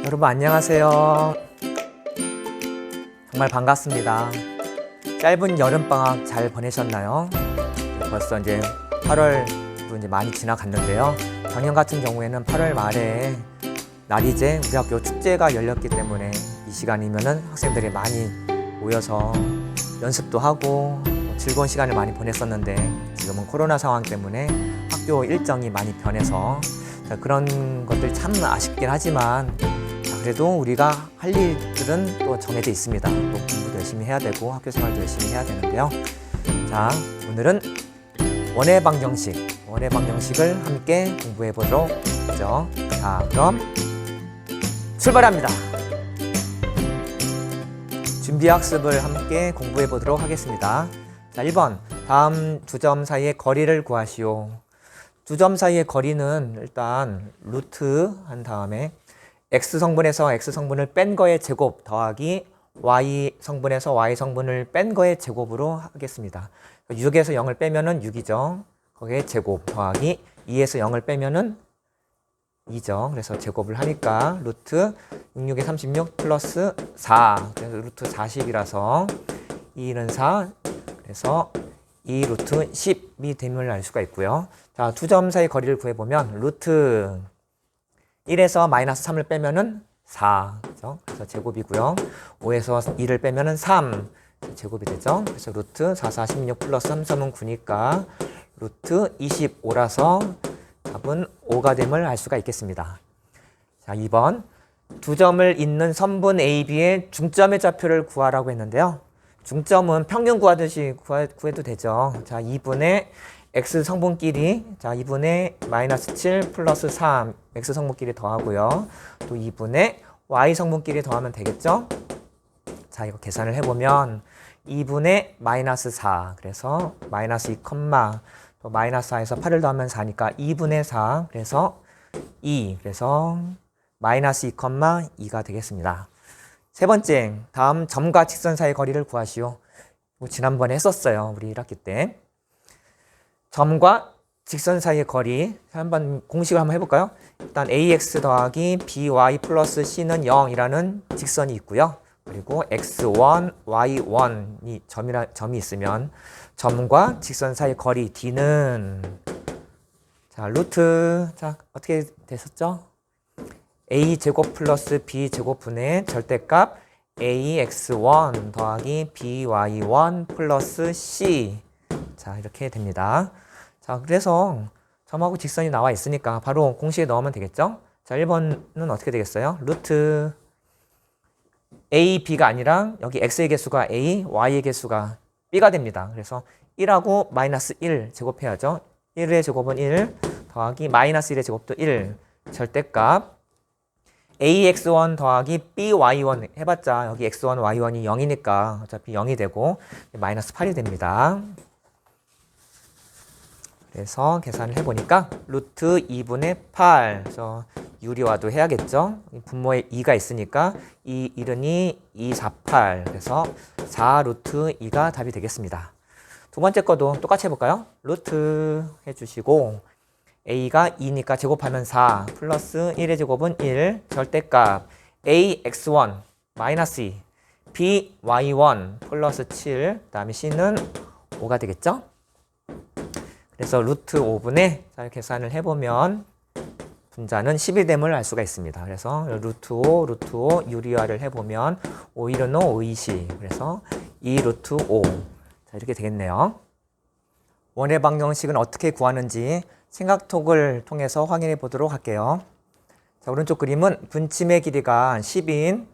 여러분 안녕하세요. 정말 반갑습니다. 짧은 여름방학 잘 보내셨나요? 벌써 이제 8월도 이제 많이 지나갔는데요. 작년 같은 경우에는 8월 말에 날이제 우리 학교 축제가 열렸기 때문에 이 시간이면은 학생들이 많이 모여서 연습도 하고 즐거운 시간을 많이 보냈었는데, 지금은 코로나 상황 때문에 학교 일정이 많이 변해서 그런 것들이 참 아쉽긴 하지만, 그래도 우리가 할 일들은 또 정해져 있습니다. 또 공부도 열심히 해야 되고 학교 생활도 열심히 해야 되는데요. 자, 오늘은 원의 방정식을 함께 공부해 보도록 하죠. 자, 그럼 출발합니다. 준비 학습을 함께 공부해 보도록 하겠습니다. 자, 1번. 다음 두 점 사이의 거리를 구하시오. 두 점 사이의 거리는 일단 루트 한 다음에 x 성분에서 x 성분을 뺀 거의 제곱 더하기 y 성분에서 y 성분을 뺀 거의 제곱으로 하겠습니다. 6에서 0을 빼면은 6이죠. 거기에 제곱 더하기 2에서 0을 빼면은 2죠. 그래서 제곱을 하니까 루트 66에 36 플러스 4. 그래서 루트 40이라서 2는 4. 그래서 2 루트 10이 됨을 알 수가 있고요. 자, 두 점 사이 거리를 구해보면 루트 1에서 마이너스 3을 빼면은 4. 그죠? 그래서 제곱이고요. 5에서 2를 빼면은 3. 제곱이 되죠. 그래서 루트 4, 4, 16 플러스 3, 3은 9니까 루트 25라서 답은 5가 됨을 알 수가 있겠습니다. 자, 2번. 두 점을 잇는 선분 AB의 중점의 좌표를 구하라고 했는데요. 중점은 평균 구하듯이 구해도 되죠. 자, 2분의 x 성분끼리, 자, 2분의 마이너스 7 플러스 3 x 성분끼리 더하고요. 또 2분의 y 성분끼리 더하면 되겠죠. 자, 이거 계산을 해보면 2분의 마이너스 4, 그래서 마이너스 2, 또 마이너스 4에서 8을 더하면 4니까 2분의 4, 그래서 2, 그래서 마이너스 2, 2가 되겠습니다. 세 번째, 다음 점과 직선 사이의 거리를 구하시오. 지난번에 했었어요, 우리 1학기 때. 점과 직선 사이의 거리, 한번 공식을 한번 해볼까요? 일단 ax 더하기 by 플러스 c는 0이라는 직선이 있고요. 그리고 x1, y1이 점이 있으면 점과 직선 사이의 거리 d는, 자, 루트, 자, 어떻게 됐었죠? a 제곱 플러스 b 제곱분의 절대값 ax1 더하기 by1 플러스 c. 자, 이렇게 됩니다. 자, 그래서 점하고 직선이 나와 있으니까 바로 공식에 넣으면 되겠죠? 자, 1번은 어떻게 되겠어요? 루트 a, b가 아니라 여기 x의 개수가 a, y의 개수가 b가 됩니다. 그래서 1하고 마이너스 1 제곱해야죠. 1의 제곱은 1 더하기 마이너스 1의 제곱도 1. 절대값 ax1 더하기 by1 해봤자 여기 x1, y1이 0이니까 어차피 0이 되고 마이너스 8이 됩니다. 그래서 계산을 해보니까 루트 2분의 8, 그래서 유리화도 해야겠죠. 분모에 2가 있으니까 2, 1은 2, 4, 8, 그래서 4 루트 2가 답이 되겠습니다. 두 번째 거도 똑같이 해볼까요? 루트 해주시고 a가 2니까 제곱하면 4 플러스 1의 제곱은 1, 절대값 ax1 마이너스 2 by1 플러스 7, 그 다음에 c는 5가 되겠죠. 그래서 루트 5분의, 자, 계산을 해보면 분자는 10이 됨을 알 수가 있습니다. 그래서 루트 5 유리화를 해보면 5, 1은 5, 5, 20, 그래서 2 루트 5. 자, 이렇게 되겠네요. 원의 방정식은 어떻게 구하는지 생각톡을 통해서 확인해 보도록 할게요. 자, 오른쪽 그림은 분침의 길이가 10인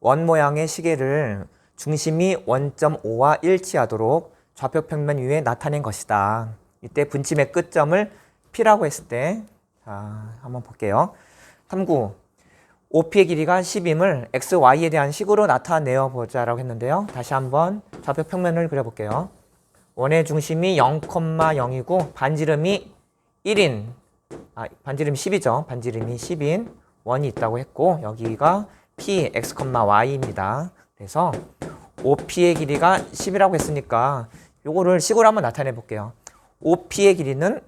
원 모양의 시계를 중심이 원점 O와 일치하도록 좌표 평면 위에 나타낸 것이다. 이때 분침의 끝점을 P라고 했을 때, 자, 한번 볼게요. 3구. OP의 길이가 10임을 X, Y에 대한 식으로 나타내어 보자라고 했는데요. 다시 한번 좌표 평면을 그려볼게요. 원의 중심이 0,0이고 반지름이 1인, 반지름이 10이죠. 반지름이 10인 원이 있다고 했고, 여기가 P, X, Y입니다. 그래서 OP의 길이가 10이라고 했으니까 요거를 식으로 한번 나타내 볼게요. OP의 길이는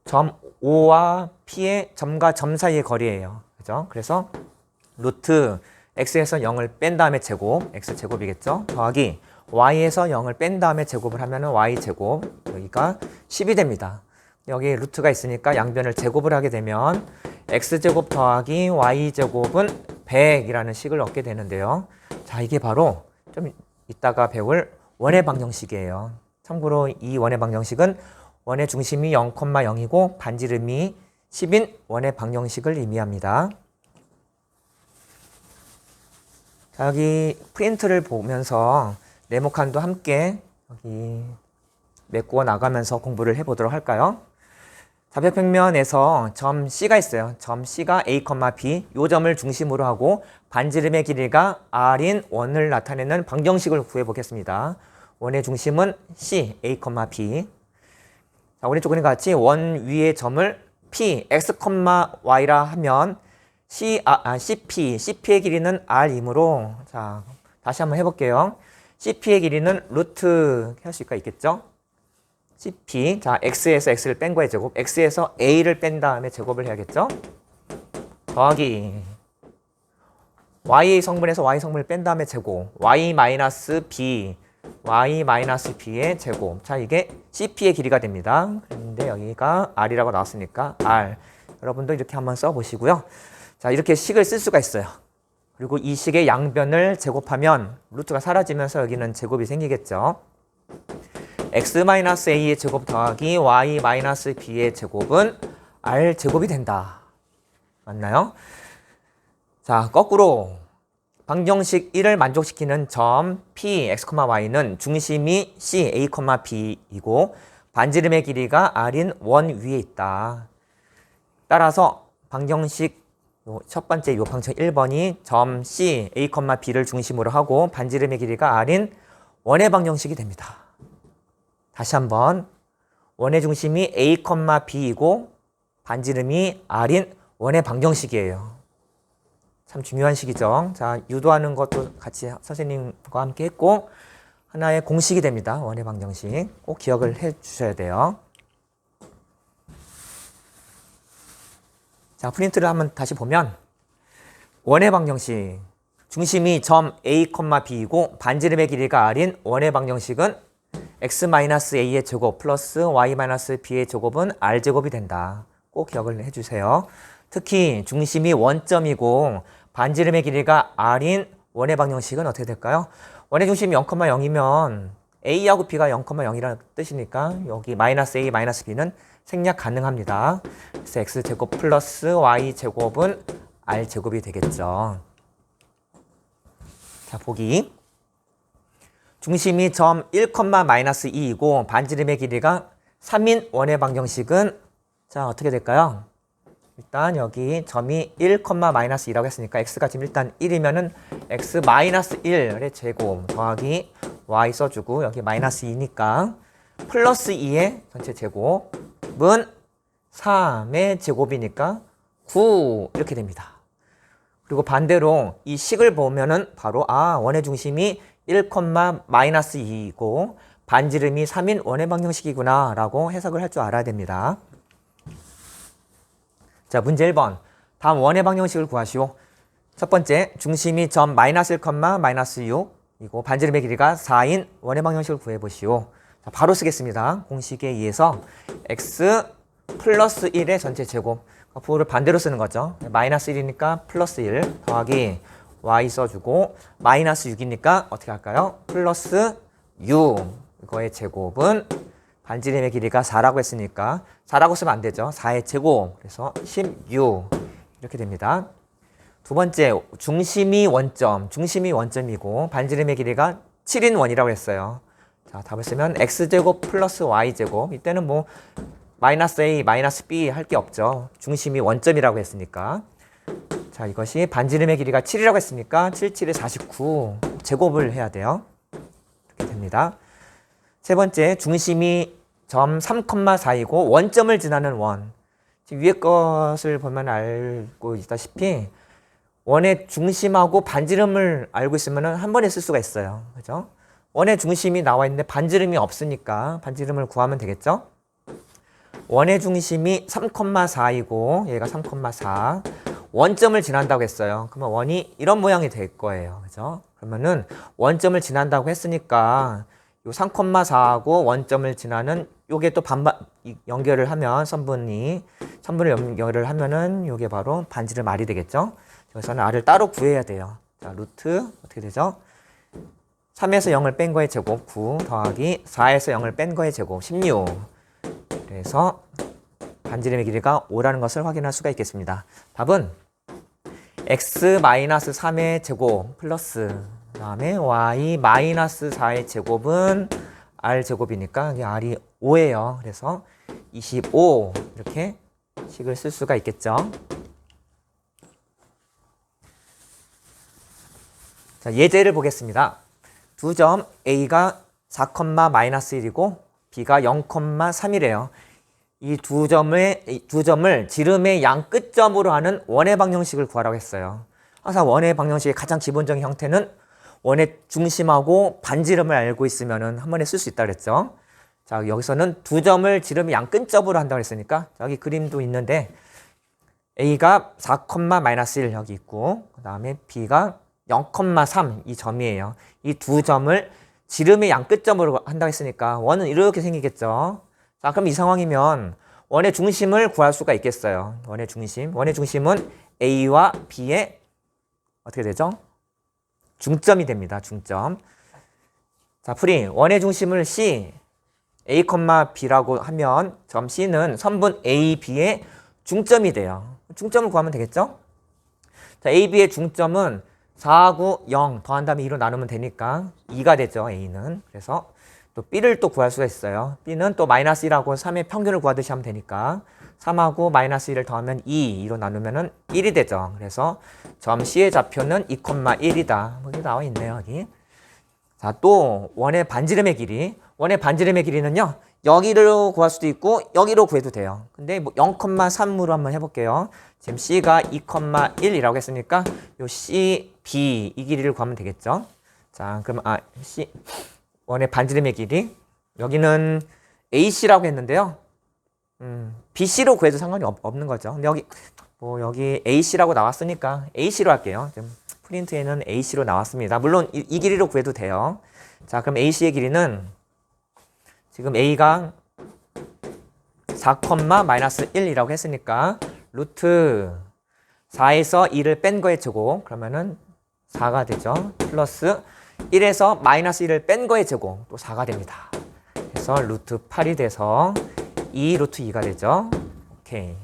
점 O와 P의 점과 점 사이의 거리예요. 그죠? 그래서 루트 x에서 0을 뺀 다음에 제곱, x제곱이겠죠? 더하기 y에서 0을 뺀 다음에 제곱을 하면은 y제곱, 여기가 10이 됩니다. 여기 루트가 있으니까 양변을 제곱을 하게 되면 x제곱 더하기 y제곱은 100이라는 식을 얻게 되는데요. 자, 이게 바로 좀 이따가 배울 원의 방정식이에요. 참고로 이 원의 방정식은 원의 중심이 0,0이고 반지름이 10인 원의 방정식을 의미합니다. 자, 여기 프린트를 보면서 네모칸도 함께 여기 메꾸어 나가면서 공부를 해보도록 할까요? 좌표평면에서 점 C가 있어요. 점 C가 A, B 이 점을 중심으로 하고 반지름의 길이가 R인 원을 나타내는 방정식을 구해보겠습니다. 원의 중심은 C, A, B. 자, 오른쪽 그림과 같이 원 위의 점을 P, X, Y라 하면 CP의 길이는 R이므로, 자, 다시 한번 해볼게요. CP의 길이는 루트 할 수가 있겠죠? CP, 자, X에서 X를 뺀 거의 제곱, X에서 A를 뺀 다음에 제곱을 해야겠죠? 더하기 Y의 성분에서 Y 성분을 뺀 다음에 제곱, Y-B, Y-B의 제곱. 자, 이게 CP의 길이가 됩니다. 그런데 여기가 R이라고 나왔으니까 R. 여러분도 이렇게 한번 써보시고요. 자, 이렇게 식을 쓸 수가 있어요. 그리고 이 식의 양변을 제곱하면 루트가 사라지면서 여기는 제곱이 생기겠죠. x-a의 제곱 더하기 y-b의 제곱은 r제곱이 된다. 맞나요? 자, 거꾸로 방정식 1을 만족시키는 점 P, X, Y는 중심이 C, A, B이고 반지름의 길이가 R인 원 위에 있다. 따라서 방정식 첫 번째 요 방정 1번이 점 C, A, B를 중심으로 하고 반지름의 길이가 R인 원의 방정식이 됩니다. 다시 한번 원의 중심이 A, B이고 반지름이 R인 원의 방정식이에요. 참 중요한 식이죠. 자, 유도하는 것도 같이 선생님과 함께 했고 하나의 공식이 됩니다. 원의 방정식 꼭 기억을 해 주셔야 돼요. 자, 프린트를 한번 다시 보면 원의 방정식 중심이 점 A, B이고 반지름의 길이가 R인 원의 방정식은 x-a의 제곱 플러스 y-b의 제곱은 r제곱이 된다. 꼭 기억을 해주세요. 특히 중심이 원점이고 반지름의 길이가 r인 원의 방정식은 어떻게 될까요? 원의 중심이 0,0이면 a하고 b가 0,0이라는 뜻이니까 여기 -a, -b는 생략 가능합니다. 그래서 x제곱 플러스 y제곱은 r제곱이 되겠죠. 자, 보기. 중심이 점 1,-2이고 반지름의 길이가 3인 원의 방정식은 자, 어떻게 될까요? 일단 여기 점이 1,-2라고 했으니까 x가 지금 일단 1이면은 x-1의 제곱 더하기 y 써주고 여기 -2니까 플러스 2의 전체 제곱은 3의 제곱이니까 9 이렇게 됩니다. 그리고 반대로 이 식을 보면은 바로 원의 중심이 1,-2이고 반지름이 3인 원의 방정식이구나 라고 해석을 할 줄 알아야 됩니다. 자, 문제 1번. 다음 원의 방정식을 구하시오. 첫 번째, 중심이 점 -1,-6 이고 반지름의 길이가 4인 원의 방정식을 구해보시오. 자, 바로 쓰겠습니다. 공식에 의해서 x 플러스 1의 전체 제곱, 부호를 반대로 쓰는 거죠. -1이니까 플러스 1 더하기 y 써주고 -6이니까 어떻게 할까요? 플러스 6 이거의 제곱은 반지름의 길이가 4라고 했으니까 4라고 쓰면 안 되죠. 4의 제곱 그래서 16 이렇게 됩니다. 두 번째 중심이 원점이고 반지름의 길이가 7인 원이라고 했어요. 자, 답을 쓰면 x제곱 플러스 y제곱 이때는 뭐 -a, -b 할 게 없죠. 중심이 원점이라고 했으니까. 자, 이것이 반지름의 길이가 7이라고 했으니까 7, 7에 49 제곱을 해야 돼요. 이렇게 됩니다. 세 번째, 중심이 점 3,4이고 원점을 지나는 원. 지금 위에 것을 보면 알고 있다시피 원의 중심하고 반지름을 알고 있으면 한 번에 쓸 수가 있어요. 그죠? 원의 중심이 나와 있는데 반지름이 없으니까 반지름을 구하면 되겠죠? 원의 중심이 3,4이고 얘가 3,4. 원점을 지난다고 했어요. 그러면 원이 이런 모양이 될 거예요. 그죠? 그러면은 원점을 지난다고 했으니까 요 3,4하고 원점을 지나는 요게 또 연결을 하면 선분을 연결을 하면은 요게 바로 반지름 R이 되겠죠? 여기서는 R을 따로 구해야 돼요. 자, 루트 어떻게 되죠? 3에서 0을 뺀 거의 제곱 9 더하기 4에서 0을 뺀 거의 제곱 16. 그래서 반지름의 길이가 5라는 것을 확인할 수가 있겠습니다. 답은 x-3의 제곱 플러스 그 다음에 y-4의 제곱은 r제곱이니까 이게 r이 5예요. 그래서 25 이렇게 식을 쓸 수가 있겠죠. 자, 예제를 보겠습니다. 두 점 A가 4,-1이고 B가 0,3이래요. 이 두 점을 지름의 양 끝점으로 하는 원의 방정식을 구하라고 했어요. 항상 원의 방정식의 가장 기본적인 형태는 원의 중심하고 반지름을 알고 있으면 한 번에 쓸 수 있다 그랬죠. 자, 여기서는 두 점을 지름의 양 끝점으로 한다고 했으니까 여기 그림도 있는데 A가 4,-1 여기 있고 그 다음에 B가 0,3 이 점이에요. 이 두 점을 지름의 양 끝점으로 한다고 했으니까 원은 이렇게 생기겠죠. 자, 그럼 이 상황이면 원의 중심을 구할 수가 있겠어요. 원의 중심은 A와 B의 어떻게 되죠? 중점이 됩니다. 중점. 자, 풀이 원의 중심을 C A, B라고 하면 점 C는 선분 A, B의 중점이 돼요. 중점을 구하면 되겠죠? 자, A, B의 중점은 4하고 0 더한 다음에 2로 나누면 되니까 2가 되죠. A는. 그래서 또 B를 또 구할 수가 있어요. B는 또 마이너스 1하고 3의 평균을 구하듯이 하면 되니까 3하고 마이너스 1을 더하면 2로 나누면 1이 되죠. 그래서 점 C의 좌표는 2,1이다. 여기 나와 있네요. 여기. 자, 또 원의 반지름의 길이. 원의 반지름의 길이는요. 여기로 구할 수도 있고 여기로 구해도 돼요. 근데 뭐 0,3으로 한번 해볼게요. 지금 C가 2,1이라고 했으니까 요 C, B 이 길이를 구하면 되겠죠. 자, 그럼 C 원의 반지름의 길이 여기는 AC라고 했는데요. BC로 구해도 상관이 없는 거죠. 근데 여기 AC라고 나왔으니까 AC로 할게요. 지금 프린트에는 AC로 나왔습니다. 물론 이 길이로 구해도 돼요. 자, 그럼 AC의 길이는 지금 A가 4,-1이라고 했으니까 루트 4에서 2를 뺀 거의 제곱 그러면은 4가 되죠. 플러스 1에서 마이너스 1을 뺀 거의 제곱 또 4가 됩니다. 그래서 루트 8이 돼서 2 루트 2가 되죠. 오케이.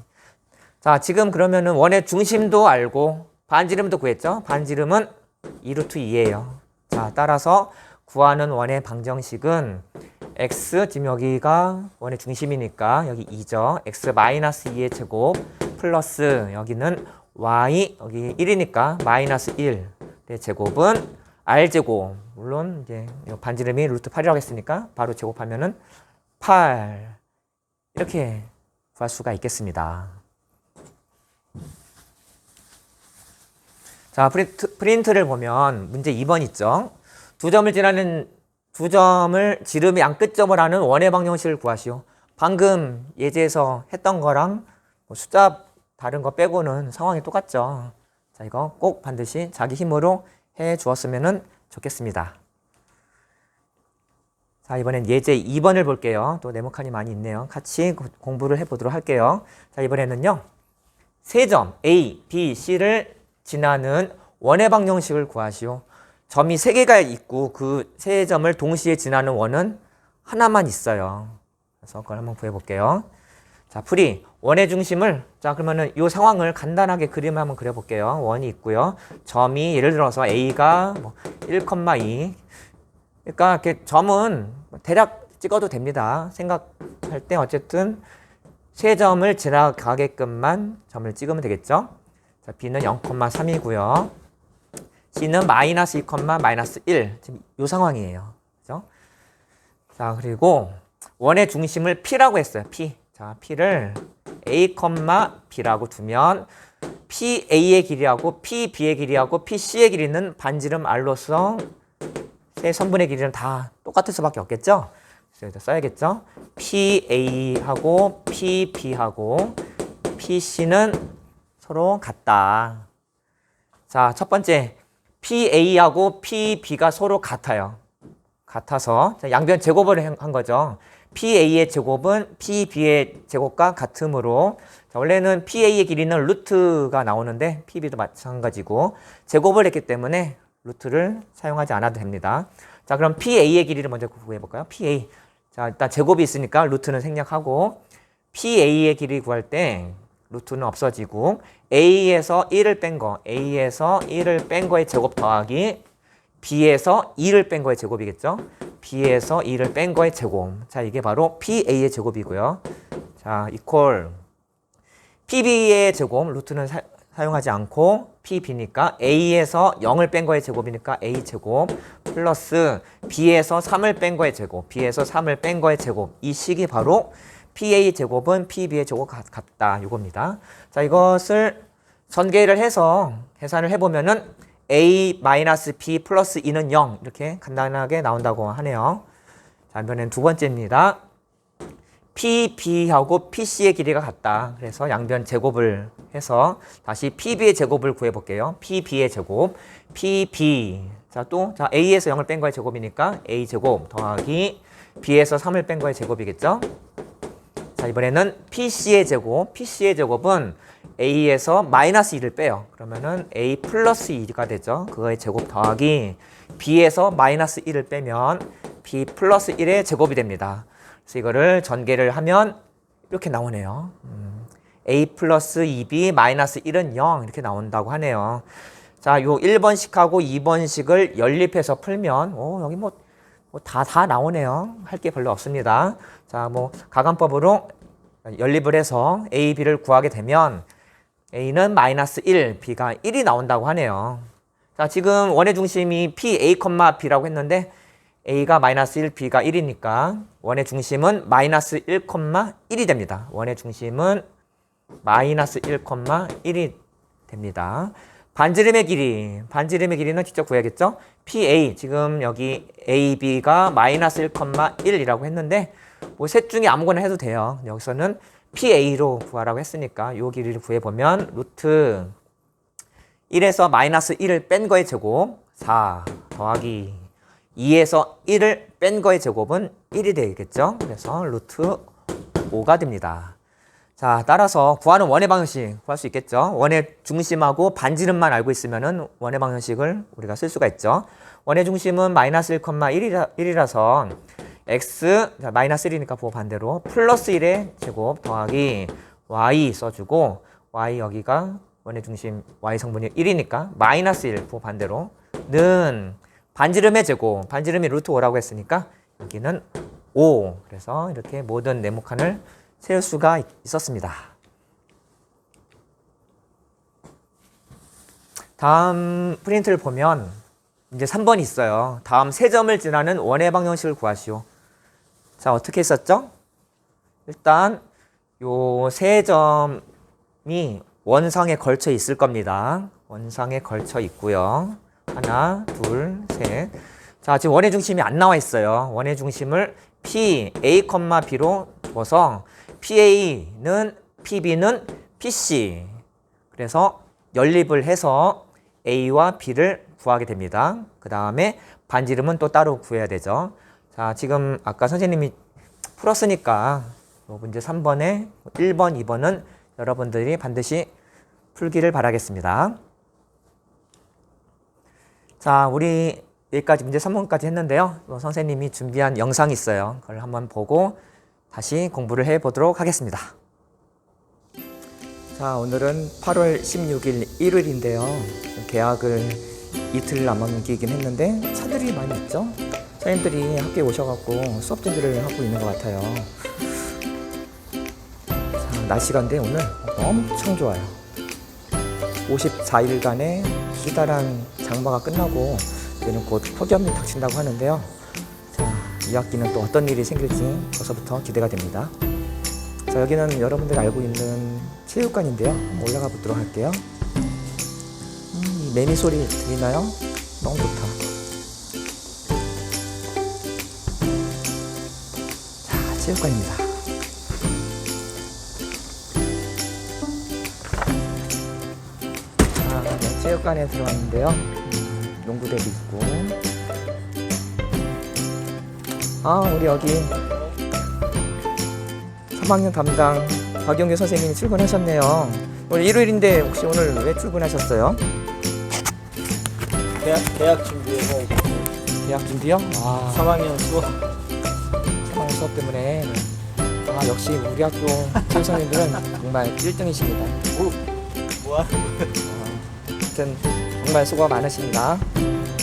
자, 지금 그러면은 원의 중심도 알고 반지름도 구했죠. 반지름은 2 루트 2예요. 자, 따라서 구하는 원의 방정식은 x, 지금 여기가 원의 중심이니까 여기 2죠. x-2의 제곱 플러스 여기는 y, 여기 1이니까 마이너스 1의 제곱은 r제곱. 물론 이제 반지름이 루트 8이라고 했으니까 바로 제곱하면은 8 이렇게 구할 수가 있겠습니다. 자, 프린트를 보면 문제 2번 있죠. 두 점을 지름의 양 끝점을 하는 원의 방정식을 구하시오. 방금 예제에서 했던 거랑 숫자 다른 거 빼고는 상황이 똑같죠. 자, 이거 꼭 반드시 자기 힘으로 해 주었으면 좋겠습니다. 자, 이번엔 예제 2번을 볼게요. 또 네모칸이 많이 있네요. 같이 공부를 해보도록 할게요. 자, 이번에는요. 세 점 A, B, C를 지나는 원의 방정식을 구하시오. 점이 3개가 있고 그 세 점을 동시에 지나는 원은 하나만 있어요. 그래서 그걸 한번 구해볼게요. 자, 풀이 원의 중심을 자 그러면은 이 상황을 간단하게 그림을 한번 그려볼게요. 원이 있고요. 점이 예를 들어서 A가 1,2 그러니까 이렇게 점은 대략 찍어도 됩니다. 생각할 때 어쨌든 세 점을 지나가게끔만 점을 찍으면 되겠죠. 자, B는 0,3이고요. C는 마이너스 2, 마이너스 1. 지금 이 상황이에요. 그죠? 자, 그리고 원의 중심을 P라고 했어요. P. 자, P를 A, B라고 두면 PA의 길이하고 PB의 길이하고 PC의 길이는 반지름 R로서 세 선분의 길이는 다 똑같을 수밖에 없겠죠? 그래서 여기다 써야겠죠? PA하고 PB하고 PC는 서로 같다. 자, 첫 번째 PA하고 PB가 서로 같아요. 같아서 양변 제곱을 한 거죠. PA의 제곱은 PB의 제곱과 같으므로 자, 원래는 PA의 길이는 루트가 나오는데 PB도 마찬가지고 제곱을 했기 때문에 루트를 사용하지 않아도 됩니다. 자, 그럼 PA의 길이를 먼저 구해 볼까요? PA. 자, 일단 제곱이 있으니까 루트는 생략하고 PA의 길이 구할 때 루트는 없어지고 A에서 1을 뺀 거, A에서 1을 뺀 거의 제곱 더하기 B에서 2를 뺀 거의 제곱이겠죠? B에서 2를 뺀 거의 제곱. 자, 이게 바로 PA의 제곱이고요. 자, 이퀄 PB의 제곱, 루트는 사용하지 않고 PB니까 A에서 0을 뺀 거의 제곱이니까 A 제곱 플러스 B에서 3을 뺀 거의 제곱, B에서 3을 뺀 거의 제곱. 이 식이 바로 PA 제곱은 PB의 제곱 같다. 이겁니다. 자, 이것을 전개를 해서 계산을 해보면은 A-B 플러스 2는 0 이렇게 간단하게 나온다고 하네요. 자, 이번엔 두 번째입니다. PB하고 PC의 길이가 같다. 그래서 양변 제곱을 해서 다시 PB의 제곱을 구해볼게요. PB의 제곱, PB. 자, 또 자, A에서 0을 뺀 거의 제곱이니까 A 제곱 더하기 B에서 3을 뺀 거의 제곱이겠죠. 자, 이번에는 PC의 제곱, PC의 제곱은 A에서 마이너스 2를 빼요. 그러면은 A 플러스 2가 되죠. 그거의 제곱 더하기 B에서 마이너스 1을 빼면 B 플러스 1의 제곱이 됩니다. 그래서 이거를 전개를 하면 이렇게 나오네요. A 플러스 2B 마이너스 1은 0 이렇게 나온다고 하네요. 자, 요 1번식하고 2번식을 연립해서 풀면 여기 다 나오네요. 할 게 별로 없습니다. 자, 가감법으로 연립을 해서 A, B를 구하게 되면 A는 마이너스 1, B가 1이 나온다고 하네요. 자, 지금 원의 중심이 PA, B라고 했는데 A가 마이너스 1, B가 1이니까 원의 중심은 마이너스 1, 1이 됩니다. 원의 중심은 마이너스 1, 1이 됩니다. 반지름의 길이는 직접 구해야겠죠? PA, 지금 여기 AB가 마이너스 1, 1이라고 했는데 셋 중에 아무거나 해도 돼요. 여기서는 PA로 구하라고 했으니까 이 길이를 구해보면 루트 1에서 마이너스 1을 뺀 거의 제곱 4 더하기 2에서 1을 뺀 거의 제곱은 1이 되겠죠. 그래서 루트 5가 됩니다. 자, 따라서 구하는 원의 방정식 구할 수 있겠죠. 원의 중심하고 반지름만 알고 있으면은 원의 방정식을 우리가 쓸 수가 있죠. 원의 중심은 마이너스 1, 1이라서 x, 마이너스 1이니까 부호 반대로 플러스 1의 제곱 더하기 y 써주고 y 여기가 원의 중심 y 성분이 1이니까 마이너스 1 부호 반대로 는 반지름의 제곱, 반지름이 루트 5라고 했으니까 여기는 5. 그래서 이렇게 모든 네모칸을 세울 수가 있었습니다. 다음 프린트를 보면 이제 3번이 있어요. 다음 세 점을 지나는 원의 방정식을 구하시오. 자, 어떻게 했었죠? 일단 요 세 점이 원상에 걸쳐 있을 겁니다. 원상에 걸쳐 있고요. 하나, 둘, 셋. 자, 지금 원의 중심이 안 나와 있어요. 원의 중심을 P, A, B로 둬서 PA는 PB는 PC. 그래서 연립을 해서 A와 B를 구하게 됩니다. 그 다음에 반지름은 또 따로 구해야 되죠. 자, 지금 아까 선생님이 풀었으니까 문제 3번에 1번, 2번은 여러분들이 반드시 풀기를 바라겠습니다. 자, 우리 여기까지 문제 3번까지 했는데요. 선생님이 준비한 영상이 있어요. 그걸 한번 보고 다시 공부를 해보도록 하겠습니다. 자, 오늘은 8월 16일 일요일인데요. 개학을 이틀 남기긴 했는데 차들이 많이 있죠? 선생님들이 학교에 오셔갖고 수업 준비를 하고 있는 것 같아요. 자, 날씨가인데 오늘 엄청 좋아요. 54일간의 기다란 장마가 끝나고 이제는 곧 폭염이 닥친다고 하는데요. 자, 이 학기는 또 어떤 일이 생길지 벌써부터 기대가 됩니다. 자, 여기는 여러분들이 알고 있는 체육관인데요. 한번 올라가 보도록 할게요. 이 매미 소리 들리나요? 너무 좋다. 자, 체육관입니다. 체육관에 들어왔는데요. 농구대도 있고. 우리 여기 3학년 담당 박영규 선생님이 출근하셨네요. 오늘 일요일인데 혹시 오늘 왜 출근하셨어요? 대학 준비해서 대학 준비요? 3학년 수업. 3학년 수업 때문에. 역시 우리 학교 체육 선생님들은 정말 1등이십니다. 뭐야? 아무튼 정말 수고 많으십니다.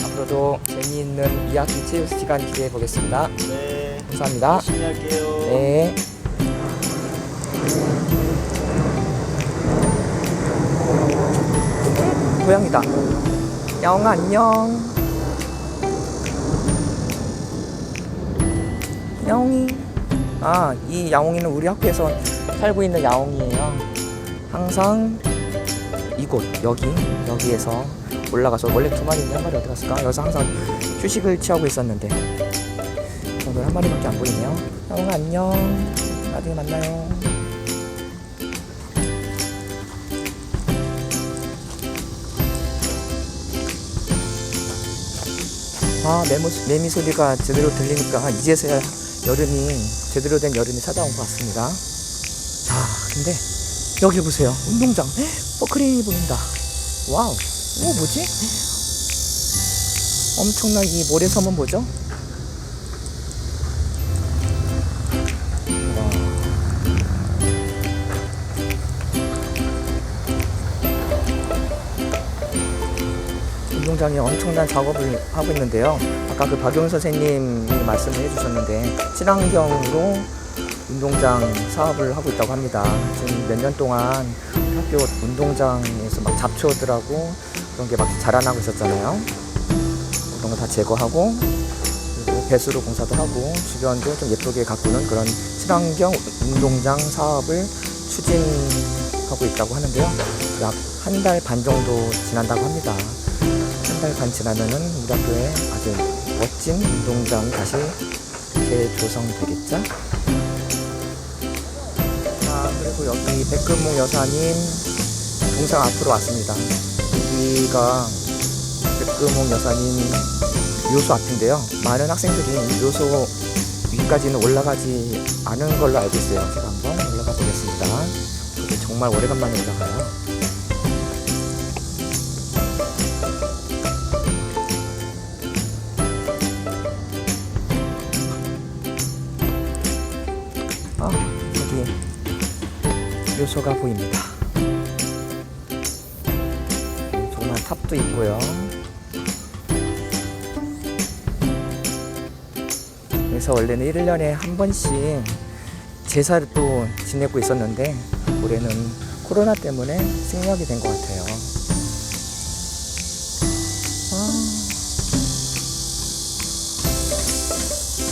앞으로도 재미있는 2학기 체육 시간 기대해 보겠습니다. 네. 감사합니다. 열심히 할게요. 네. 고양이다. 야옹아 안녕. 야옹이. 이 야옹이는 우리 학교에서 살고 있는 야옹이에요. 항상 이곳 여기에서 올라가서 원래 2마리인데 1마리 어디 갔을까? 여기서 항상 휴식을 취하고 있었는데 오늘 1마리밖에 안 보이네요. 야옹아 안녕. 나중에 만나요. 매미 소리가 제대로 들리니까 이제서야 제대로 된 여름이 찾아온 것 같습니다. 자, 근데 여기 보세요. 운동장. 버클이 보인다. 와우. 뭐지? 엄청난 이 모래섬은 뭐죠? 운동장에 엄청난 작업을 하고 있는데요. 아까 그 박용 선생님이 말씀을 해주셨는데 친환경으로 운동장 사업을 하고 있다고 합니다. 지금 몇 년 동안 학교 운동장에서 막 잡초들하고 그런 게 막 자라나고 있었잖아요. 그런 거 다 제거하고 그리고 배수로 공사도 하고 주변도 좀 예쁘게 가꾸는 그런 친환경 운동장 사업을 추진하고 있다고 하는데요. 약 1달 반 정도 지난다고 합니다. 1달 반 지나면은 우리 학교에 아주 멋진 운동장이 다시 재조성되겠죠? 그리고 여기 백금목 여사님 동상 앞으로 왔습니다. 여기가 백금목 여사님 묘소 앞인데요. 많은 학생들이 묘소 위까지는 올라가지 않은 걸로 알고 있어요. 제가 한번 올라가 보겠습니다. 정말 오래간만에 올라가요. 여기 묘소가 보입니다. 조그만 탑도 있고요. 그래서 원래는 1년에 한 번씩 제사를 또 지내고 있었는데 올해는 코로나 때문에 생략이 된 것 같아요.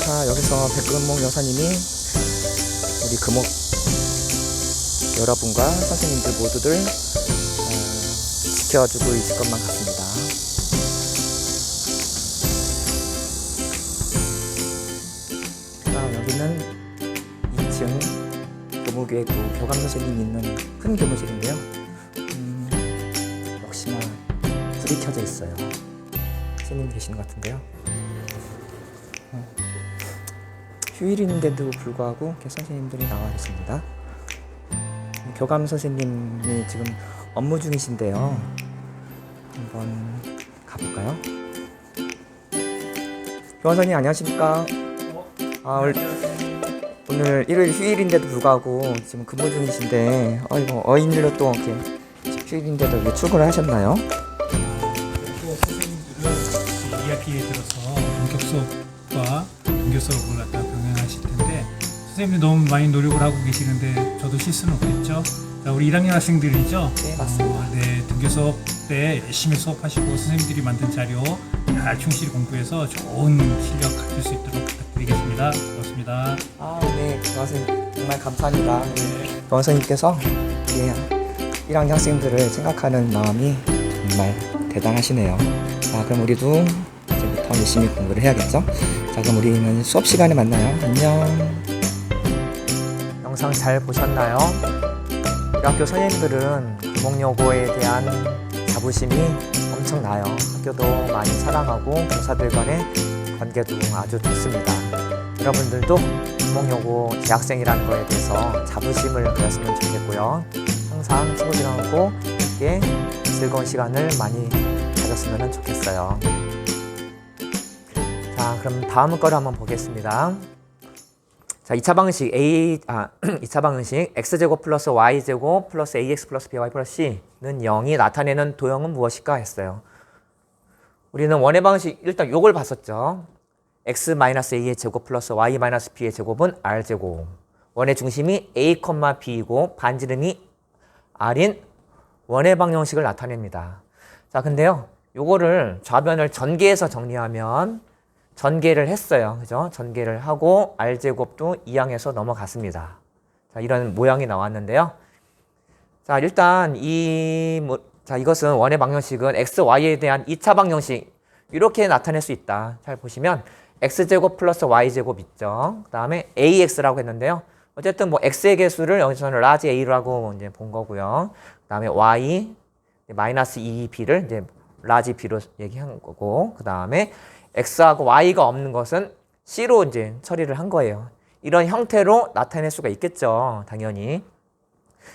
자, 여기서 백금목 여사님이 우리 금옥 여러분과 선생님들 모두들 지켜주고 있을 것만 같습니다. 자, 여기는 2층 교무교회고 교감 선생님이 있는 큰 교무실인데요. 역시나 불이 켜져 있어요. 선생님 계시는 것 같은데요. 휴일인데도 불구하고 선생님들이 나와 계십니다. 교감 선생님이 지금 업무 중이신데요. 한번 가볼까요? 교감 선생님 안녕하십니까? 오늘 일요일 휴일인데도 불구하고 지금 근무 중이신데 어인일로 또 이렇게 휴일인데도 이렇게 출근을 하셨나요? 선생님들은 2학기에 들어서 본격 수업과 등교 수업을 갖다 병행하실 텐데 선생님들이 너무 많이 노력을 하고 계시는데 저도 실수는 없겠죠? 자, 우리 1학년 학생들이죠? 네, 맞습니다. 네, 등교 수업 때 열심히 수업하시고 선생님들이 만든 자료 잘 충실히 공부해서 좋은 실력 갖출 수 있도록 부탁드리겠습니다. 고맙습니다. 네, 교감 선생님 정말 감사합니다. 네. 교감 선생님께서 우리 1학년 학생들을 생각하는 마음이 정말 대단하시네요. 자, 그럼 우리도 이제부터 열심히 공부를 해야겠죠? 자, 그럼 우리는 수업 시간에 만나요. 안녕. 영상 잘 보셨나요? 우리 학교 선생님들은 금옥여고에 대한 자부심이 엄청나요. 학교도 많이 사랑하고 교사들 간의 관계도 아주 좋습니다. 여러분들도 국목여고 재학생이라는 거에 대해서 자부심을 가졌으면 좋겠고요. 항상 친구들하고 함께 즐거운 시간을 많이 가졌으면 좋겠어요. 자, 그럼 다음 거를 한번 보겠습니다. 자, 2차 방식 2차 방식 x제곱 플러스 y제곱 플러스 ax 플러스 by 플러스 c는 0이 나타내는 도형은 무엇일까 했어요. 우리는 원의 방식 일단 요걸 봤었죠. x-a의 제곱 플러스 y-b의 제곱은 r제곱. 원의 중심이 a, b이고 반지름이 r인 원의 방정식을 나타냅니다. 자, 근데요. 요거를 좌변을 전개해서 정리하면 전개를 했어요. 그죠? 전개를 하고 r제곱도 이항해서 넘어갔습니다. 자, 이런 모양이 나왔는데요. 자, 일단 이것은 원의 방정식은 x, y에 대한 2차 방정식 이렇게 나타낼 수 있다. 잘 보시면 x제곱 플러스 y제곱 있죠. 그 다음에 ax라고 했는데요. 어쨌든 뭐 x의 개수를 여기서는 라지 a라고 이제 본 거고요. 그 다음에 y 마이너스 2b를 이제 라지 b로 얘기한 거고, 그 다음에 x하고 y가 없는 것은 c로 이제 처리를 한 거예요. 이런 형태로 나타낼 수가 있겠죠. 당연히.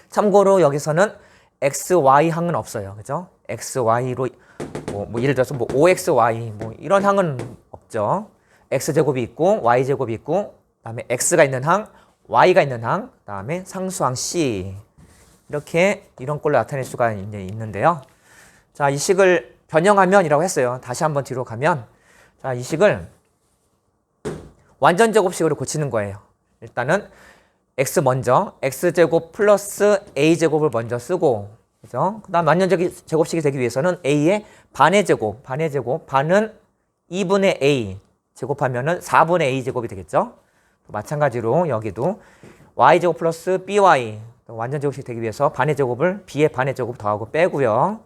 참고로 여기서는 x, y 항은 없어요. 그죠? x, y로 뭐 예를 들어서 뭐 5xy 뭐 이런 항은 없죠. x제곱이 있고 y제곱이 있고 그다음에 x가 있는 항, y가 있는 항, 그다음에 상수항 c. 이렇게 이런 꼴로 나타낼 수가 이제 있는데요. 자, 이 식을 변형하면이라고 했어요. 다시 한번 뒤로 가면 자, 이 식을 완전 제곱식으로 고치는 거예요. 일단은 x 먼저 x제곱 플러스 a제곱을 먼저 쓰고, 그죠? 그 다음 완전 제곱식이 되기 위해서는 a의 반의 제곱, 반은 2분의 a 제곱하면은 4분의 a 제곱이 되겠죠? 마찬가지로 여기도 y제곱 플러스 by 완전 제곱식 되기 위해서 반의 제곱을 b의 반의 제곱 더하고 빼고요.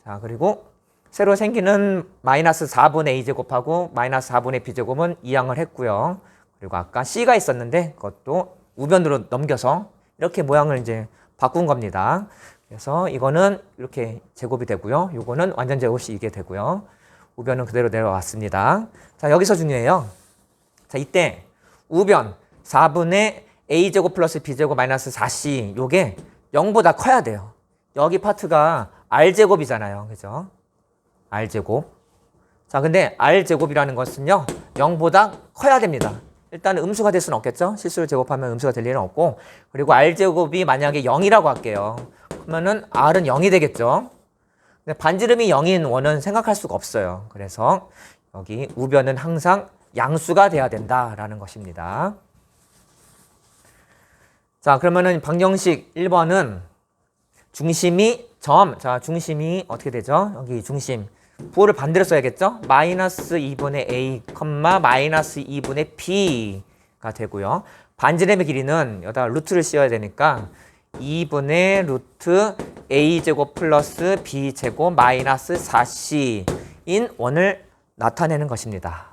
자, 그리고 새로 생기는 마이너스 4분의 a 제곱하고 마이너스 4분의 b 제곱은 이항을 했고요. 그리고 아까 c가 있었는데 그것도 우변으로 넘겨서 이렇게 모양을 이제 바꾼 겁니다. 그래서 이거는 이렇게 제곱이 되고요. 이거는 완전 제곱식이게 되고요. 우변은 그대로 내려왔습니다. 자, 여기서 중요해요. 자, 이때 우변 4분의 a제곱 플러스 b제곱 마이너스 4c 요게 0보다 커야 돼요. 여기 파트가 r제곱이잖아요. 그죠? r제곱. 자, 근데 r제곱이라는 것은요 0보다 커야 됩니다. 일단 음수가 될 수는 없겠죠. 실수를 제곱하면 음수가 될 일은 없고, 그리고 r제곱이 만약에 0이라고 할게요. 그러면은 r은 0이 되겠죠. 근데 반지름이 0인 원은 생각할 수가 없어요. 그래서 여기 우변은 항상 양수가 돼야 된다라는 것입니다. 자, 그러면은 방정식 1번은 중심이 자, 중심이 어떻게 되죠? 여기 중심 부호를 반대로 써야겠죠? 마이너스 2분의 a, 마이너스 2분의 b가 되고요. 반지름의 길이는 여기다 루트를 씌워야 되니까 2분의 루트 a제곱 플러스 b제곱 마이너스 4c인 원을 나타내는 것입니다.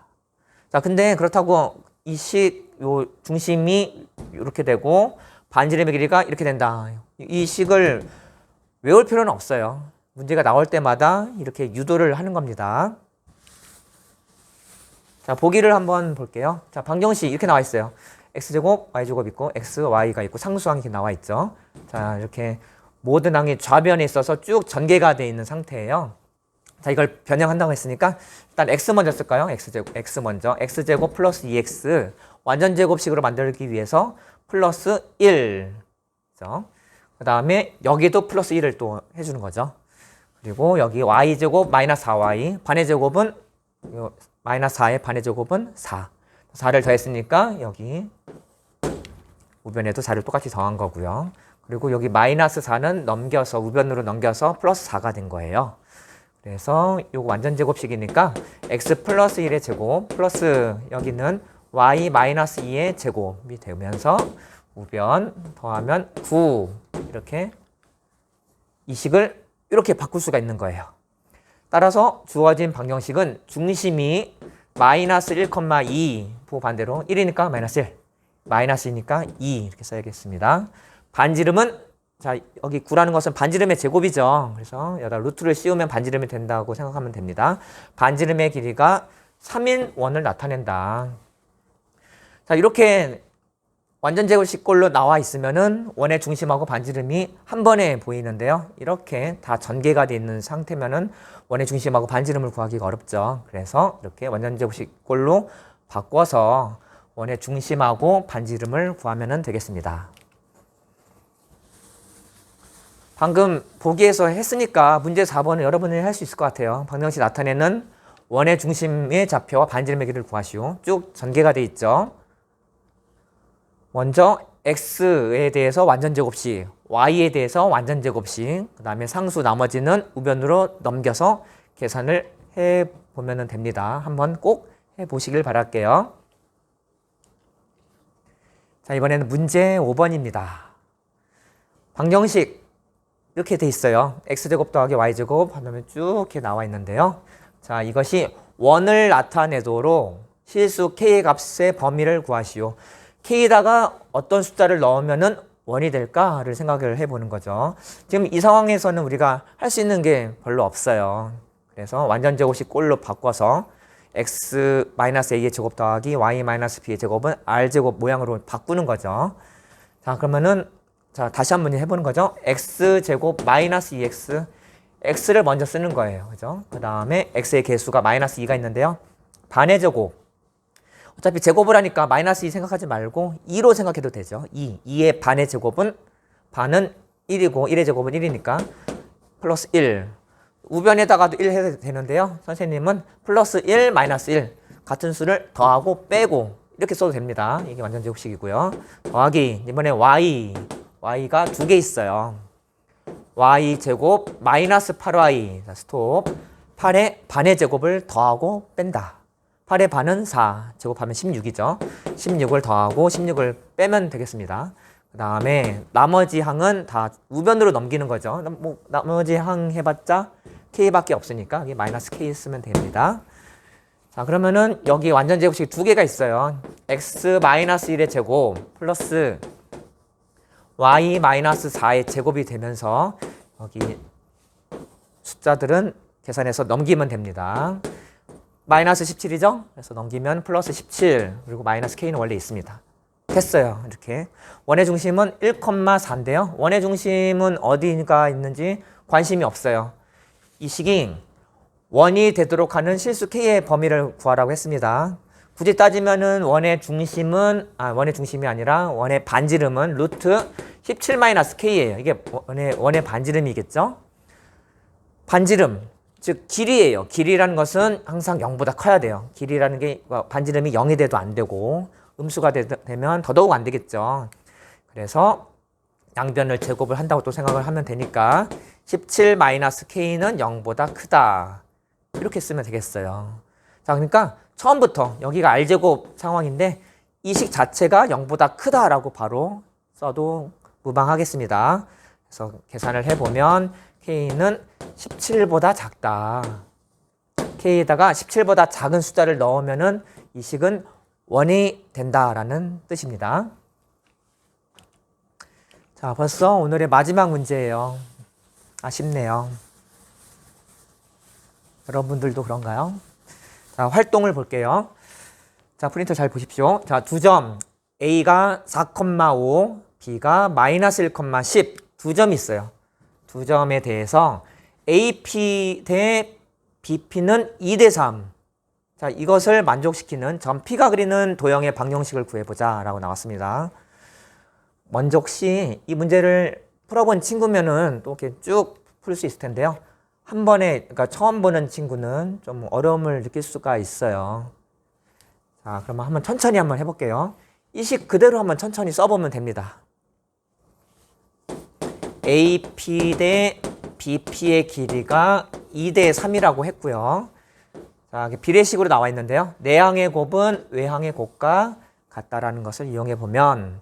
자, 근데 그렇다고 이 요 중심이 이렇게 되고 반지름의 길이가 이렇게 된다. 이 식을 외울 필요는 없어요. 문제가 나올 때마다 이렇게 유도를 하는 겁니다. 자, 보기를 한번 볼게요. 자, 방정식 이렇게 나와 있어요. x제곱, y제곱 있고 x, y가 있고 상수항이 이렇게 나와 있죠. 자, 이렇게 모든 항이 좌변에 있어서 쭉 전개가 되어 있는 상태예요. 자, 이걸 변형한다고 했으니까 일단 x 먼저 쓸까요? x 먼저. x제곱 플러스 2x 완전 제곱식으로 만들기 위해서 플러스 1. 그죠? 그 다음에 여기도 플러스 1을 또 해주는 거죠. 그리고 여기 y제곱 마이너스 4y 반의 제곱은 마이너스 4의 반의 제곱은 4. 4를 더했으니까 여기 우변에도 4를 똑같이 더한 거고요. 그리고 여기 마이너스 4는 넘겨서 우변으로 넘겨서 플러스 4가 된 거예요. 그래서 이거 완전 제곱식이니까 x 플러스 1의 제곱 플러스 여기는 y 마이너스 2의 제곱이 되면서 우변 더하면 9 이렇게 이 식을 이렇게 바꿀 수가 있는 거예요. 따라서 주어진 방정식은 중심이 마이너스 1,2 부호 반대로 1이니까 마이너스 1 마이너스 2니까 2 이렇게 써야겠습니다. 반지름은 자, 여기 9라는 것은 반지름의 제곱이죠. 그래서 여기다 루트를 씌우면 반지름이 된다고 생각하면 됩니다. 반지름의 길이가 3인 원을 나타낸다. 자, 이렇게 완전 제곱식꼴로 나와 있으면은 원의 중심하고 반지름이 한 번에 보이는데요. 이렇게 다 전개가 되어 있는 상태면은 원의 중심하고 반지름을 구하기가 어렵죠. 그래서 이렇게 완전 제곱식꼴로 바꿔서 원의 중심하고 반지름을 구하면 되겠습니다. 방금 보기에서 했으니까 문제 4번은 여러분이 할 수 있을 것 같아요. 방정식 나타내는 원의 중심의 좌표와 반지름의 길이를 구하시오. 쭉 전개가 되어 있죠. 먼저 x에 대해서 완전 제곱식, y에 대해서 완전 제곱식, 그 다음에 상수 나머지는 우변으로 넘겨서 계산을 해보면 됩니다. 한번 꼭 해보시길 바랄게요. 자, 이번에는 문제 5번입니다. 방정식 이렇게 돼 있어요. x제곱 더하기 y제곱 하면 쭉 이렇게 나와 있는데요. 자, 이것이 원을 나타내도록 실수 k의 값의 범위를 구하시오. k에다가 어떤 숫자를 넣으면은 원이 될까를 생각을 해보는 거죠. 지금 이 상황에서는 우리가 할 수 있는 게 별로 없어요. 그래서 완전 제곱식 꼴로 바꿔서 x-a의 제곱 더하기 y-b의 제곱은 r제곱 모양으로 바꾸는 거죠. 자, 그러면은 자, 다시 한번 해보는 거죠. x제곱 마이너스 2x, x를 먼저 쓰는 거예요. 그죠? 그 다음에 x의 개수가 마이너스 2가 있는데요. 반의 제곱. 어차피 제곱을 하니까 마이너스 2 생각하지 말고 2로 생각해도 되죠. 2의 반의 제곱은 반은 1이고 1의 제곱은 1이니까 플러스 1. 우변에다가도 1 해도 되는데요. 선생님은 플러스 1, 마이너스 1 같은 수를 더하고 빼고 이렇게 써도 됩니다. 이게 완전 제곱식이고요. 더하기 이번에 y가 두 개 있어요. y제곱 마이너스 8y. 자, 스톱. 8의 반의 제곱을 더하고 뺀다. 8의 반은 4. 제곱하면 16이죠. 16을 더하고 16을 빼면 되겠습니다. 그 다음에 나머지 항은 다 우변으로 넘기는 거죠. 뭐 나머지 항 해봤자 k밖에 없으니까 여기 마이너스 k 쓰면 됩니다. 자, 그러면은 여기 완전 제곱식 두 개가 있어요. x-1의 제곱 플러스 y-4의 제곱이 되면서 여기 숫자들은 계산해서 넘기면 됩니다. 마이너스 17이죠? 그래서 넘기면 플러스 17 그리고 마이너스 k는 원래 있습니다. 됐어요. 이렇게 원의 중심은 1,4인데요. 원의 중심은 어디가 있는지 관심이 없어요. 이 식이 원이 되도록 하는 실수 k의 범위를 구하라고 했습니다. 굳이 따지면은 원의 중심이 아니라 원의 반지름은 루트 17-k예요. 이게 원의 반지름이겠죠? 반지름, 즉 길이에요. 길이라는 것은 항상 0보다 커야 돼요. 길이라는 게 반지름이 0이 돼도 안 되고 음수가 되면 더더욱 안 되겠죠. 그래서 양변을 제곱을 한다고 또 생각을 하면 되니까 17-k는 0보다 크다. 이렇게 쓰면 되겠어요. 자, 그러니까 처음부터 여기가 r제곱 상황인데 이 식 자체가 0보다 크다라고 바로 써도 무방하겠습니다. 그래서 계산을 해보면 k는 17보다 작다. k에다가 17보다 작은 숫자를 넣으면은 이 식은 원이 된다라는 뜻입니다. 자, 벌써 오늘의 마지막 문제예요. 아쉽네요. 여러분들도 그런가요? 자, 활동을 볼게요. 자, 프린터 잘 보십시오. 자, 두 점 A가 4,5, B가 마이너스 1,10 두 점이 있어요. 두 점에 대해서 AP 대 BP는 2대3. 자, 이것을 만족시키는 점 P가 그리는 도형의 방정식을 구해보자 라고 나왔습니다. 먼저 혹시 이 문제를 풀어본 친구면은 또 이렇게 쭉 풀 수 있을 텐데요. 한 번에, 그러니까 처음 보는 친구는 좀 어려움을 느낄 수가 있어요. 자, 그러면 한번 천천히 한번 해볼게요. 이 식 그대로 한번 천천히 써보면 됩니다. AP 대 BP의 길이가 2대 3이라고 했고요. 자, 비례식으로 나와 있는데요. 내항의 곱은 외항의 곱과 같다라는 것을 이용해 보면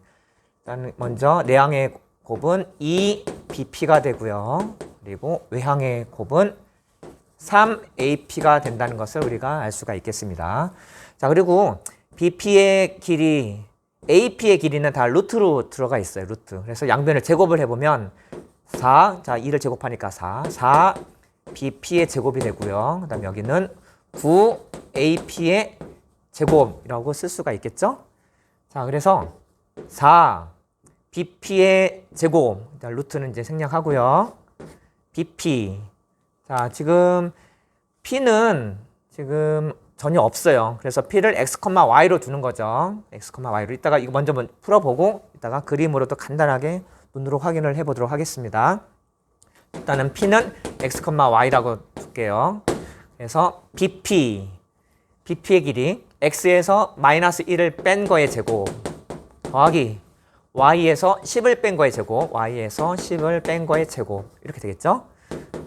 일단 먼저 내항의 곱은 2BP가 되고요. 그리고 외항의 곱은 3AP가 된다는 것을 우리가 알 수가 있겠습니다. 자, 그리고 BP의 길이, AP의 길이는 다 루트로 들어가 있어요. 루트. 그래서 양변을 제곱을 해보면 4. 자, 2를 제곱하니까 4. 4 BP의 제곱이 되고요. 그 다음에 여기는 9 AP의 제곱이라고 쓸 수가 있겠죠? 자, 그래서 4 BP의 제곱. 일단 루트는 이제 생략하고요. BP. 자, 지금 P는 지금 전혀 없어요. 그래서 P를 X, Y로 두는 거죠. X, Y로. 이따가 이거 먼저 풀어보고 이따가 그림으로도 간단하게 눈으로 확인을 해보도록 하겠습니다. 일단은 P는 X, Y라고 둘게요. 그래서 BP의 길이 X에서 마이너스 1을 뺀 거의 제곱 더하기 Y에서 10을 뺀 거의 제곱, Y에서 10을 뺀 거의 제곱 이렇게 되겠죠?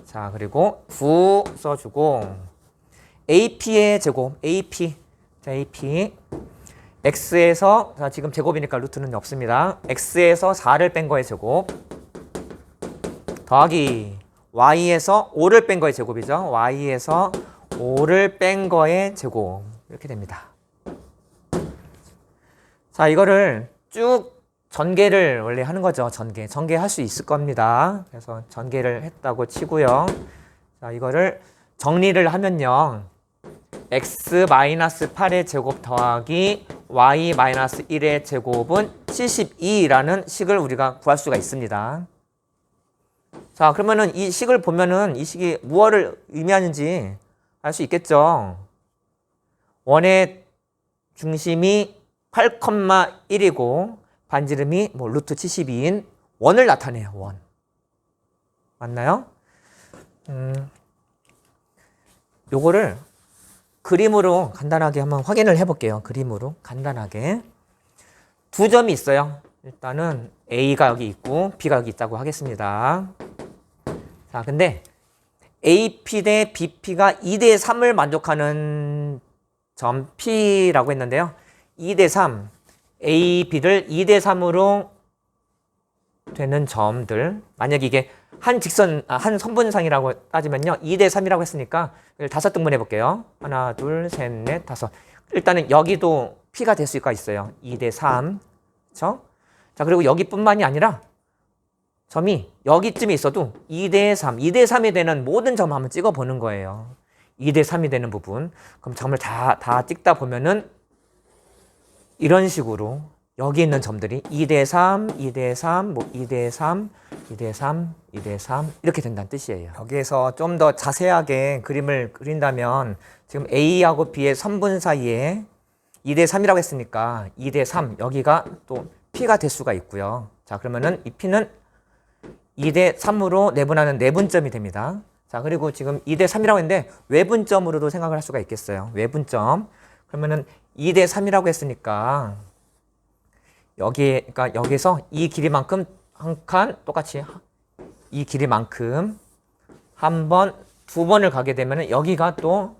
자, 그리고 9 써주고 AP의 제곱, AP. 자, AP. X에서, 자, 지금 제곱이니까 루트는 없습니다. X에서 4를 뺀 거의 제곱. 더하기 Y에서 5를 뺀 거의 제곱이죠. Y에서 5를 뺀 거의 제곱. 이렇게 됩니다. 자, 이거를 쭉 전개를 원래 하는 거죠. 전개할 수 있을 겁니다. 그래서 전개를 했다고 치고요. 자, 이거를 정리를 하면요. x-8의 제곱 더하기 y-1의 제곱은 72라는 식을 우리가 구할 수가 있습니다. 자, 그러면은 이 식을 보면은 이 식이 무엇을 의미하는지 알 수 있겠죠. 원의 중심이 8,1이고 반지름이 뭐 루트 72인 원을 나타내요. 원. 맞나요? 요거를 그림으로 간단하게 한번 확인을 해볼게요. 그림으로 간단하게. 두 점이 있어요. 일단은 A가 여기 있고 B가 여기 있다고 하겠습니다. 자, 근데 AP 대 BP가 2대 3을 만족하는 점 P라고 했는데요. 2대 3, A, B를 2대 3으로 되는 점들. 만약 이게 한 선분상이라고 따지면요. 2대 3이라고 했으니까 5등분 해볼게요. 하나, 둘, 셋, 넷, 다섯. 일단은 여기도 P가 될 수가 있어요. 2대 3. 그쵸? 자, 그리고 여기뿐만이 아니라 점이 여기쯤에 있어도 2대 3, 2대 3이 되는 모든 점을 한번 찍어보는 거예요. 2대 3이 되는 부분. 그럼 점을 다 찍다 보면은 이런 식으로 여기 있는 점들이 2대 3, 2대 3, 뭐 2대 3, 2대 3, 2대 3 이렇게 된다는 뜻이에요. 여기에서 좀 더 자세하게 그림을 그린다면 지금 A하고 B의 선분 사이에 2대 3이라고 했으니까 2대 3 여기가 또 P가 될 수가 있고요. 자, 그러면은 이 P는 2대 3으로 내분하는 내분점이 됩니다. 자, 그리고 지금 2대 3이라고 했는데 외분점으로도 생각을 할 수가 있겠어요. 외분점. 그러면은 2대 3이라고 했으니까 그러니까 여기서 이 길이만큼 한 칸 똑같이 이 길이만큼 한 번, 두 번을 가게 되면 여기가 또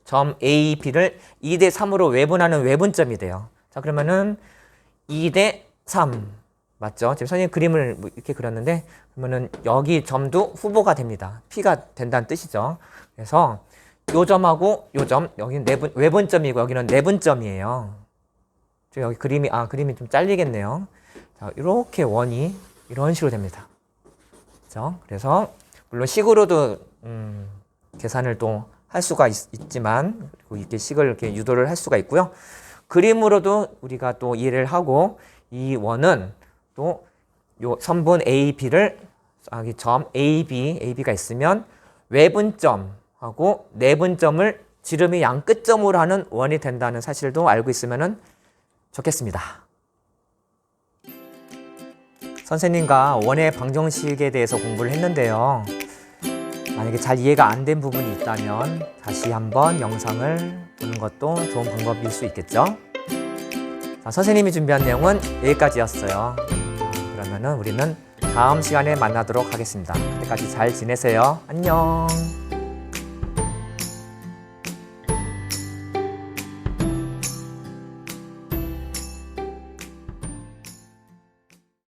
점 A, B를 2대 3으로 외분하는 외분점이 돼요. 자, 그러면은 2대 3 맞죠? 지금 선생님 그림을 이렇게 그렸는데 그러면은 여기 점도 후보가 됩니다. P가 된다는 뜻이죠. 그래서 요 점하고 요 점, 여기는 외분점이고 여기는 내분점이에요. 여기 그림이 좀 잘리겠네요. 자, 이렇게 원이 이런 식으로 됩니다. 그렇죠? 그래서 물론 식으로도 계산을 또 할 수가 있지만 그리고 이렇게 식을 이렇게 유도를 할 수가 있고요. 그림으로도 우리가 또 이해를 하고 이 원은 또 요 선분 AB를 점 AB가 있으면 외분점하고 내분점을 지름이 양 끝점으로 하는 원이 된다는 사실도 알고 있으면은 좋겠습니다. 선생님과 원의 방정식에 대해서 공부를 했는데요. 만약에 잘 이해가 안 된 부분이 있다면 다시 한번 영상을 보는 것도 좋은 방법일 수 있겠죠. 자, 선생님이 준비한 내용은 여기까지였어요. 그러면은 우리는 다음 시간에 만나도록 하겠습니다. 그때까지 잘 지내세요. 안녕.